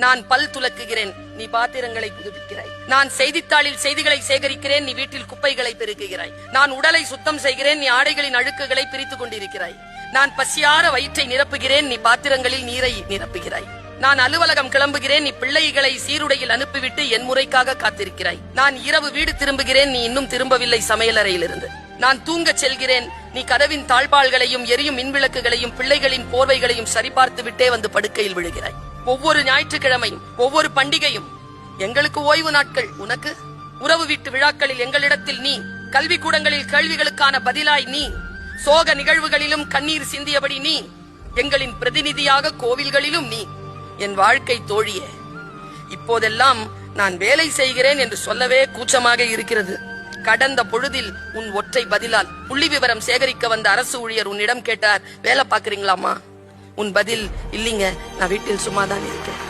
நான் பல் துலக்குகிறேன், நீ பாத்திரங்களை புதுப்பிக்கிறாய். நான் செய்தித்தாளில் செய்திகளை சேகரிக்கிறேன், நீ வீட்டில் குப்பைகளை பெருக்குகிறாய். நான் உடலை சுத்தம் செய்கிறேன், நீ ஆடைகளின் அழுக்குகளை பிரித்துக் கொண்டிருக்கிறாய். நான் பசியார வயிற்றை நிரப்புகிறேன், நீ பாத்திரங்களில் நீரை நிரப்புகிறாய். நான் அலுவலகம் கிளம்புகிறேன், நீ பிள்ளைகளை சீருடையில் அனுப்பிவிட்டு என் முறைக்காக காத்திருக்கிறாய். நான் இரவு வீடு திரும்புகிறேன், நீ இன்னும் திரும்பவில்லை சமையலறையிலிருந்து. நான் தூங்கச் செல்கிறேன், நீ கதவின் தாழ்பாள்களையும் எரியும் மின்விளக்குகளையும் பிள்ளைகளின் போர்வைகளையும் சரிபார்த்து விட்டே வந்து படுக்கையில் விழுகிறாய். ஒவ்வொரு ஞாயிற்றுக்கிழமையும் ஒவ்வொரு பண்டிகையும் எங்களுக்கு ஓய்வு நாட்கள், உனக்கு உறவு வீட்டு விழாக்களில் எங்களிடத்தில் நீ, கல்வி கூடங்களில் கேள்விகளுக்கான பதிலாய் நீ, சோக நிகழ்வுகளிலும் கண்ணீர் சிந்தியபடி நீ, எங்களின் பிரதிநிதியாக கோவில்களிலும் நீ. என் வாழ்க்கை தோழியே, இப்போதெல்லாம் நான் வேலை செய்கிறேன் என்று சொல்லவே கூச்சமாக இருக்கிறது. கடந்த பொழுதில் உன் ஒற்றை பதிலால் புள்ளி விவரம் சேகரிக்க வந்த அரசு ஊழியர் உன்னிடம் கேட்டார், வேலை பாக்குறீங்களாமா? உன் பதில், இல்லீங்க, நான் வீட்டில் சும்மாதான் இருக்கேன்.